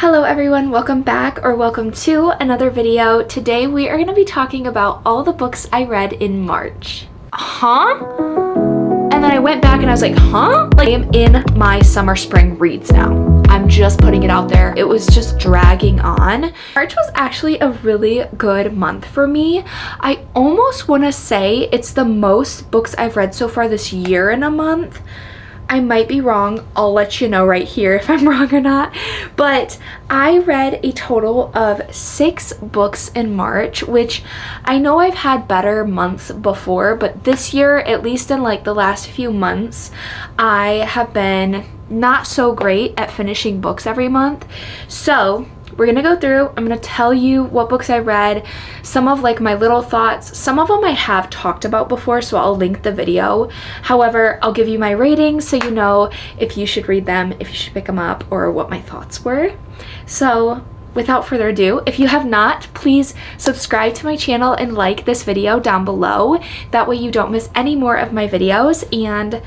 Hello everyone, welcome back or welcome to another video. Today we are going to be talking about all the books I read in March. And then I went back and I was like, Like, I am in my summer spring reads now. I'm just putting it out there. It was just dragging on. March was actually a really good month for me. I almost want to say it's the most books I've read so far this year in a month. I might be wrong. I'll let you know right here if I'm wrong or not. But I read a total of 6 books in March, which I know I've had better months before, but this year, at least in like the last few months, I have been not so great at finishing books every month. So we're gonna go through, I'm gonna tell you what books I read, some of like my little thoughts. Some of them I have talked about before, so I'll link the video. However, I'll give you my ratings so you know if you should read them, if you should pick them up, or what my thoughts were. So without further ado, if you have not, please subscribe to my channel and like this video down below. That way you don't miss any more of my videos, and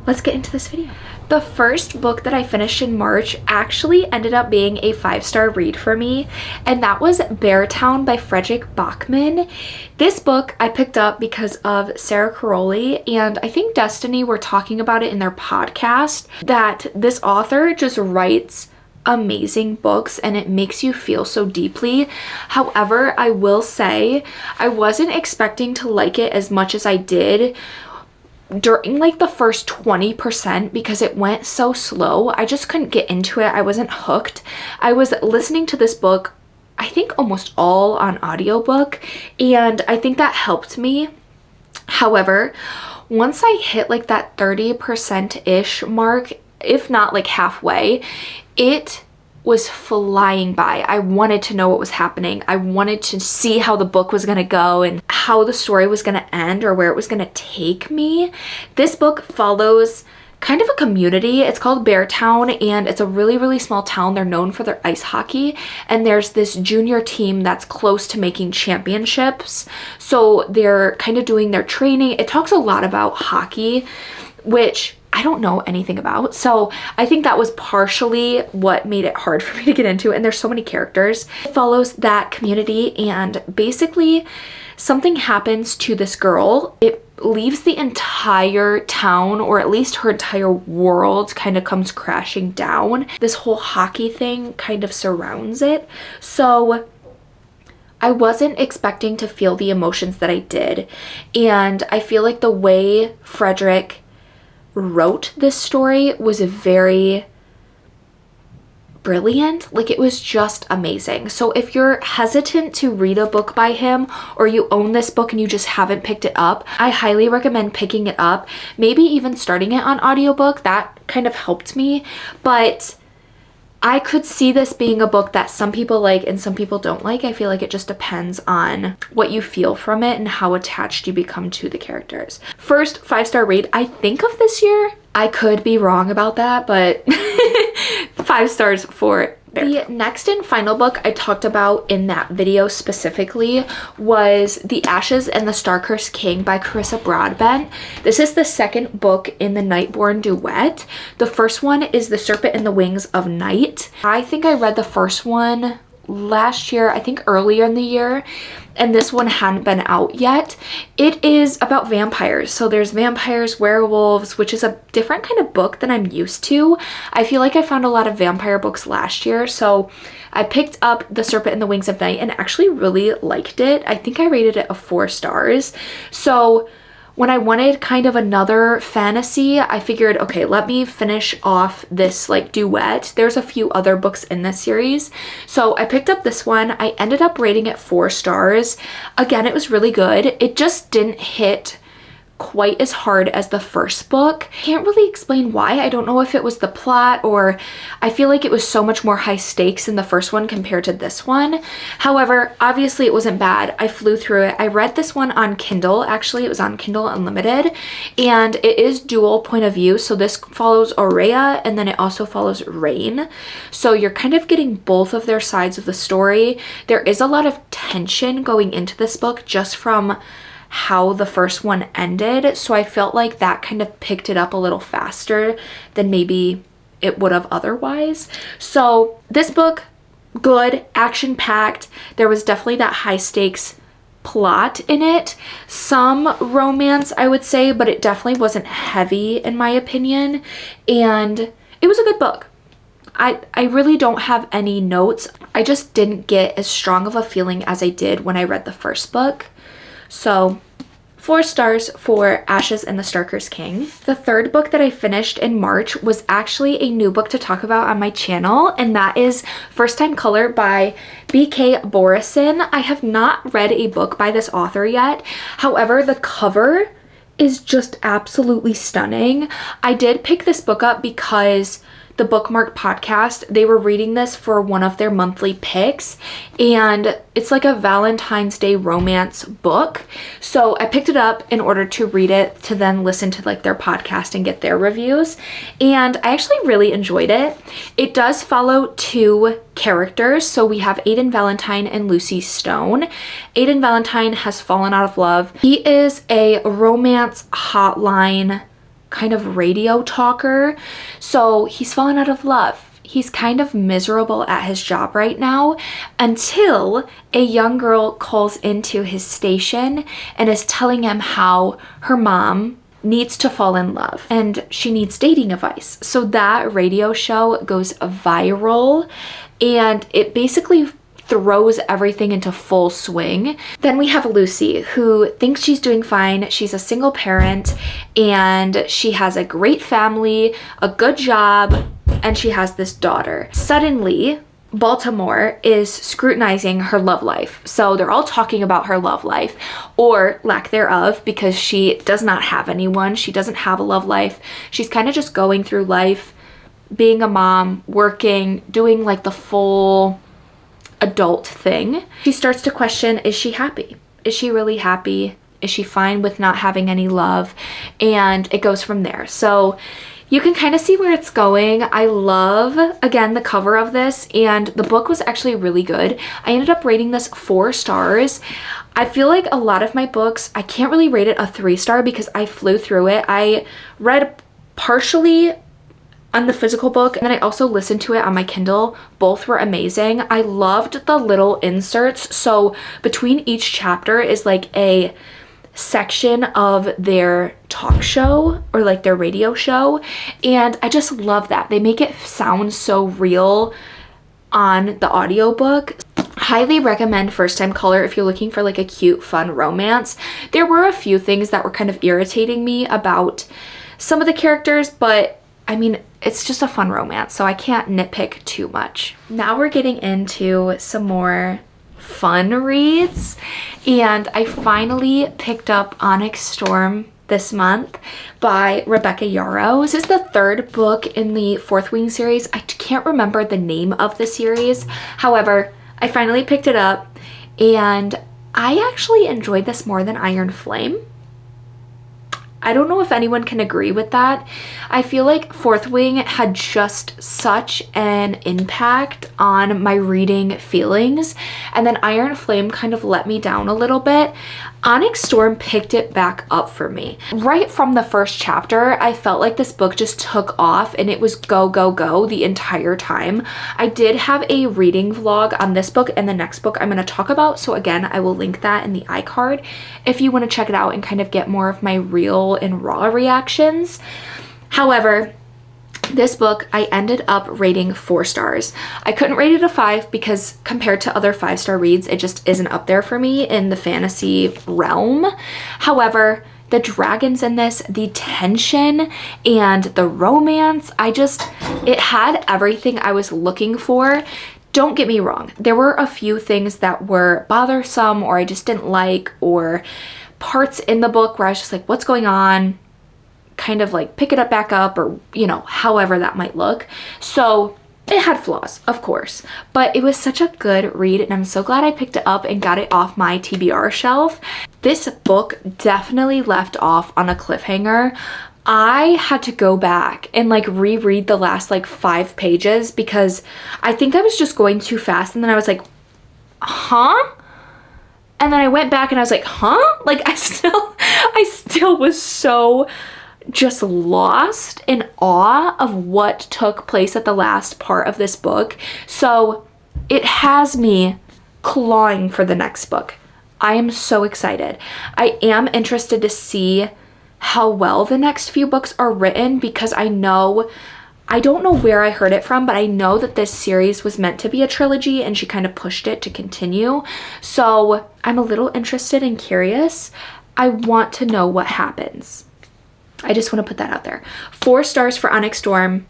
let's get into this video. The first book that I finished in March actually ended up being a 5-star read for me, and that was Beartown by Fredrik Backman. This book I picked up because of Sarah Caroli, and I think Destiny were talking about it in their podcast, that this author just writes amazing books and it makes you feel so deeply. However, I will say I wasn't expecting to like it as much as I did during like the first 20% because it went so slow. I just couldn't get into it. I wasn't hooked. I was listening to this book, I think almost all on audiobook, and I think that helped me. However, once I hit like that 30%-ish mark, if not like halfway, it was flying by. I wanted to know what was happening. I wanted to see how the book was gonna go and how the story was gonna end or where it was gonna take me. This book follows kind of a community. It's called Beartown, and it's a really, really small town. They're known for their ice hockey, and there's this junior team that's close to making championships. So they're kind of doing their training. It talks a lot about hockey, which I don't know anything about. So I think that was partially what made it hard for me to get into, and there's so many characters. It follows that community, and basically something happens to this girl. It leaves the entire town, or at least her entire world kind of comes crashing down. This whole hockey thing kind of surrounds it. So I wasn't expecting to feel the emotions that I did, and I feel like the way Fredrik wrote this story was very brilliant. Like, it was just amazing. So if you're hesitant to read a book by him, or you own this book and you just haven't picked it up, I highly recommend picking it up. Maybe even starting it on audiobook. That kind of helped me, but I could see this being a book that some people like and some people don't like. I feel like it just depends on what you feel from it and how attached you become to the characters. First 5-star read, I think, of this year. I could be wrong about that, but 5 stars for the next and final book I talked about in that video specifically was The Ashes and the Star-Cursed King by Carissa Broadbent. This is the second book in the Nightborn duet. The first one is The Serpent and the Wings of Night. I think I read the first one last year, I think earlier in the year, and this one hadn't been out yet. It is about vampires. So there's vampires, werewolves, which is a different kind of book than I'm used to. I feel like I found a lot of vampire books last year, so I picked up The Serpent and the Wings of Night and actually really liked it. I think I rated it a 4 stars. So when I wanted kind of another fantasy, I figured, okay, let me finish off this like duet. There's a few other books in this series. So I picked up this one. I ended up rating it 4 stars. Again, it was really good. It just didn't hit quite as hard as the first book. Can't really explain why. I don't know if it was the plot, or I feel like it was so much more high stakes in the first one compared to this one. However, obviously it wasn't bad. I flew through it. I read this one on Kindle. Actually, it was on Kindle Unlimited, and it is dual point of view. So this follows Aurea, and then it also follows Rain. So you're kind of getting both of their sides of the story. There is a lot of tension going into this book just from how the first one ended, so I felt like that kind of picked it up a little faster than maybe it would have otherwise. So this book, good, action-packed. There was definitely that high stakes plot in it. Some romance, I would say, but it definitely wasn't heavy in my opinion. And it was a good book. I really don't have any notes. I just didn't get as strong of a feeling as I did when I read the first book. So 4 stars for Ashes and the Starker's King. The third book that I finished in March was actually a new book to talk about on my channel, and that is First Time Color by B.K. Borison. I have not read a book by this author yet. However, the cover is just absolutely stunning. I did pick this book up because the Bookmark podcast, they were reading this for one of their monthly picks, and it's like a Valentine's Day romance book. So I picked it up in order to read it, to then listen to like their podcast and get their reviews. And I actually really enjoyed it. It does follow 2 characters. So we have Aiden Valentine and Lucy Stone. Aiden Valentine has fallen out of love. He is a romance hotline kind of radio talker. So he's fallen out of love. He's kind of miserable at his job right now until a young girl calls into his station and is telling him how her mom needs to fall in love and she needs dating advice. So that radio show goes viral and it basically throws everything into full swing. Then we have Lucy, who thinks she's doing fine. She's a single parent and she has a great family, a good job, and she has this daughter. Suddenly, Baltimore is scrutinizing her love life. So they're all talking about her love life or lack thereof because she does not have anyone. She doesn't have a love life. She's kind of just going through life, being a mom, working, doing like the full adult thing. She starts to question, is she happy? Is she really happy? Is she fine with not having any love? And it goes from there. So you can kind of see where it's going. I love, again, the cover of this, and the book was actually really good. I ended up rating this 4 stars. I feel like a lot of my books, I can't really rate it a 3-star because I flew through it. I read partially on the physical book, and then I also listened to it on my Kindle. Both were amazing. I loved the little inserts. So between each chapter is like a section of their talk show or like their radio show, and I just love that. They make it sound so real on the audiobook. Highly recommend First Time Color if you're looking for like a cute, fun romance. There were a few things that were kind of irritating me about some of the characters, but I mean, it's just a fun romance, so I can't nitpick too much. Now we're getting into some more fun reads, and I finally picked up Onyx Storm this month by Rebecca Yarrow. This is the 3rd book in the Fourth Wing series. I can't remember the name of the series. However, I finally picked it up, and I actually enjoyed this more than Iron Flame. I don't know if anyone can agree with that. I feel like Fourth Wing had just such an impact on my reading feelings, and then Iron Flame kind of let me down a little bit. Onyx Storm picked it back up for me. Right from the first chapter, I felt like this book just took off and it was go, go, go the entire time. I did have a reading vlog on this book and the next book I'm going to talk about, so again, I will link that in the iCard if you want to check it out and kind of get more of my real and raw reactions. However, this book I ended up rating 4 stars. I couldn't rate it a 5 because compared to other 5-star reads, it just isn't up there for me in the fantasy realm. However, the dragons in this, the tension and the romance, it had everything I was looking for. Don't get me wrong, there were a few things that were bothersome or I just didn't like, or parts in the book where I was just like, what's going on? Kind of like pick it up back up, or you know, however that might look. So it had flaws, of course, but it was such a good read and I'm so glad I picked it up and got it off my TBR shelf. This book definitely left off on a cliffhanger. I had to go back and like reread the last like 5 pages because I think I was just going too fast, and then I was like, huh? And then I went back and I was like, huh? Like I still was so just lost in awe of what took place at the last part of this book. So it has me clawing for the next book. I am so excited. I am interested to see how well the next few books are written, because I don't know where I heard it from, but I know that this series was meant to be a trilogy and she kind of pushed it to continue. So I'm a little interested and curious. I want to know what happens. I just want to put that out there. 4 stars for Onyx Storm.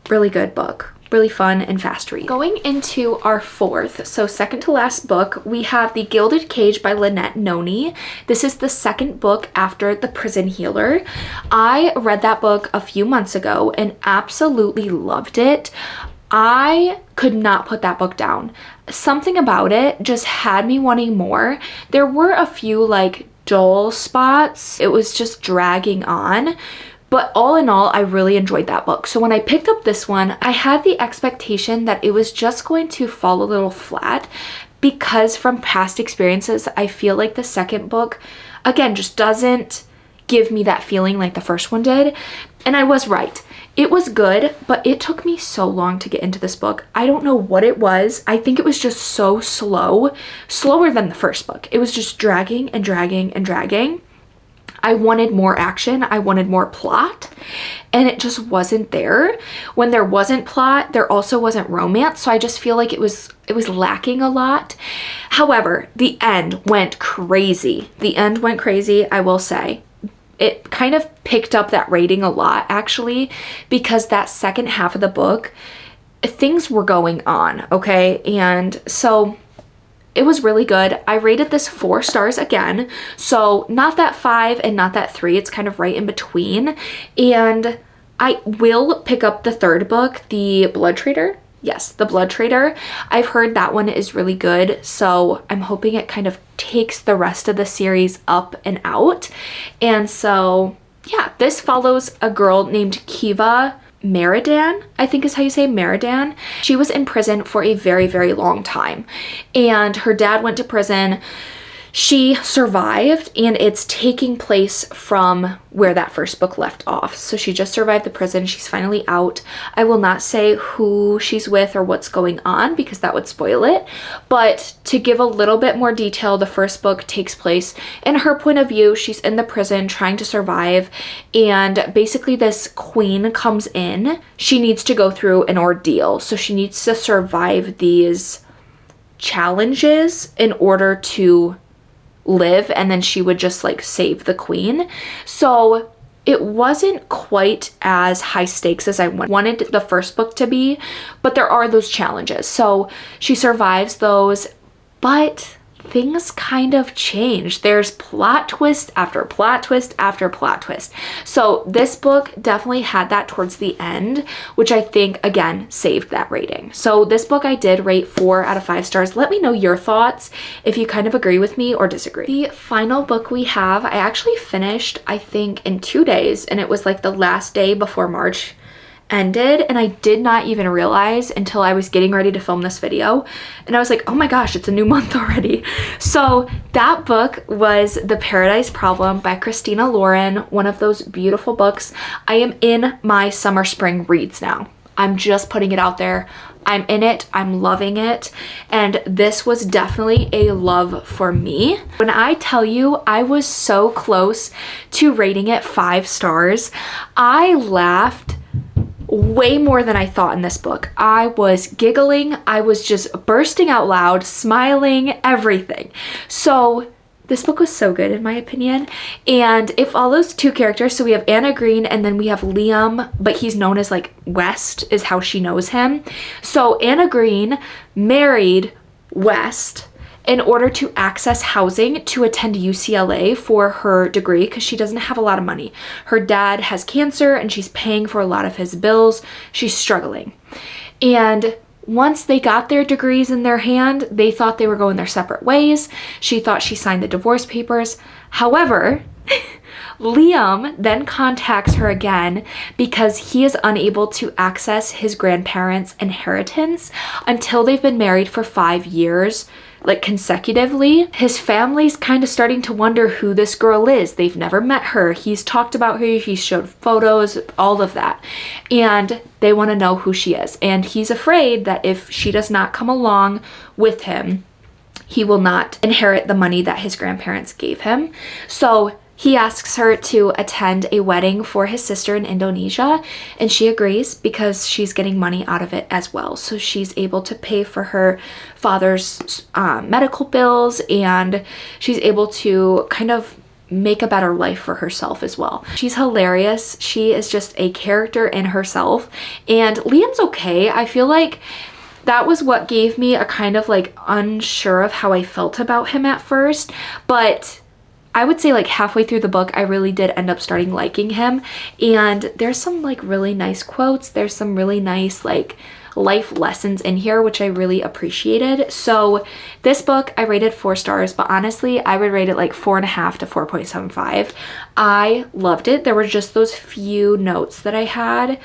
Really good book. Really fun and fast read. Going into our 4th, so second to last book, we have The Gilded Cage by Lynette Noni. This is the second book after The Prison Healer. I read that book a few months ago and absolutely loved it. I could not put that book down. Something about it just had me wanting more. There were a few like dull spots. It was just dragging on. But all in all, I really enjoyed that book. So when I picked up this one, I had the expectation that it was just going to fall a little flat, because from past experiences, I feel like the second book, again, just doesn't give me that feeling like the first one did. And I was right. It was good, but it took me so long to get into this book. I don't know what it was. I think it was just so slow, slower than the first book. It was just dragging and dragging and dragging. I wanted more action, I wanted more plot, and it just wasn't there. When there wasn't plot, there also wasn't romance, so I just feel like it was lacking a lot. However, the end went crazy. The end went crazy, I will say. It kind of picked up that rating a lot, actually, because that second half of the book, things were going on, okay? And so it was really good. I rated this 4 stars again. So not that 5 and not that 3. It's kind of right in between. And I will pick up the third book, The Blood Trader. Yes, The Blood Trader. I've heard that one is really good. So I'm hoping it kind of takes the rest of the series up and out. And so yeah, this follows a girl named Kiva Meridan, I think is how you say Meridan. She was in prison for a very, very long time, and her dad went to prison. She survived, and it's taking place from where that first book left off. So she just survived the prison. She's finally out. I will not say who she's with or what's going on, because that would spoil it. But to give a little bit more detail, the first book takes place in her point of view. She's in the prison trying to survive, and basically this queen comes in. She needs to go through an ordeal. So she needs to survive these challenges in order to live, and then she would just like save the queen. So it wasn't quite as high stakes as I wanted the first book to be, but there are those challenges. So she survives those, but things kind of change. There's plot twist after plot twist after plot twist. So this book definitely had that towards the end, which I think again saved that rating. So this book I did rate 4 out of 5 stars. Let me know your thoughts if you kind of agree with me or disagree. The final book we have, I actually finished I think in 2 days, and it was like the last day before March ended, and I did not even realize until I was getting ready to film this video, and I was like, oh my gosh, it's a new month already. So that book was The Paradise Problem by Christina Lauren, one of those beautiful books. I am in my summer spring reads now. I'm just putting it out there. I'm in it, I'm loving it, and this was definitely a love for me. When I tell you I was so close to rating it 5 stars, I laughed way more than I thought in this book. I was giggling, I was just bursting out loud, smiling, everything. So this book was so good in my opinion, and it follows 2 characters. So we have Anna Green, and then we have Liam, but he's known as like West is how she knows him. So Anna Green married West in order to access housing to attend UCLA for her degree, because she doesn't have a lot of money. Her dad has cancer and she's paying for a lot of his bills. She's struggling. And once they got their degrees in their hand, they thought they were going their separate ways. She thought she signed the divorce papers. However, Liam then contacts her again because he is unable to access his grandparents' inheritance until they've been married for 5 years. like consecutively. His family's kind of starting to wonder who this girl is. They've never met her. He's talked about her. He's showed photos, all of that. And they want to know who she is. And he's afraid that if she does not come along with him, he will not inherit the money that his grandparents gave him. So he asks her to attend a wedding for his sister in Indonesia, and she agrees because she's getting money out of it as well. So she's able to pay for her father's medical bills, and she's able to kind of make a better life for herself as well. She's hilarious. She is just a character in herself, and Liam's okay. I feel like that was what gave me a kind of like unsure of how I felt about him at first, but I would say like halfway through the book, I really did end up starting liking him. And there's some like really nice quotes. There's some really nice like life lessons in here, which I really appreciated. So this book I rated 4 stars, but honestly, I would rate it like 4.5 to 4.75. I loved it. There were just those few notes that I had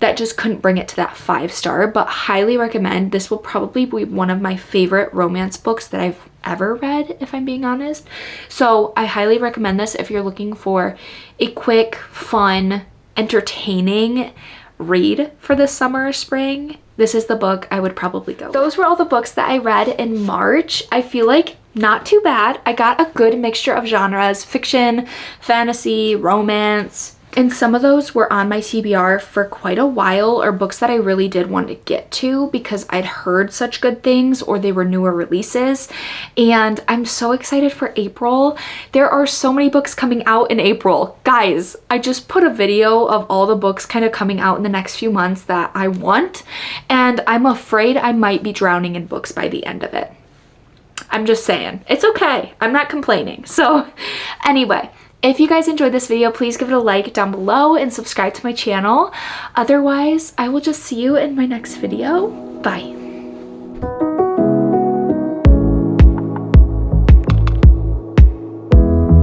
that just couldn't bring it to that 5-star, but highly recommend. This will probably be one of my favorite romance books that I've ever read, if I'm being honest. So I highly recommend this if you're looking for a quick, fun, entertaining read for the summer or spring. This is the book I would probably go with. Those were all the books that I read in March. I feel like not too bad. I got a good mixture of genres: fiction, fantasy, romance. And some of those were on my TBR for quite a while, or books that I really did want to get to because I'd heard such good things or they were newer releases. And I'm so excited for April. There are so many books coming out in April. Guys, I just put a video of all the books kind of coming out in the next few months that I want, and I'm afraid I might be drowning in books by the end of it. I'm just saying. It's okay. I'm not complaining. So anyway, if you guys enjoyed this video, please give it a like down below and subscribe to my channel. Otherwise, I will just see you in my next video. Bye.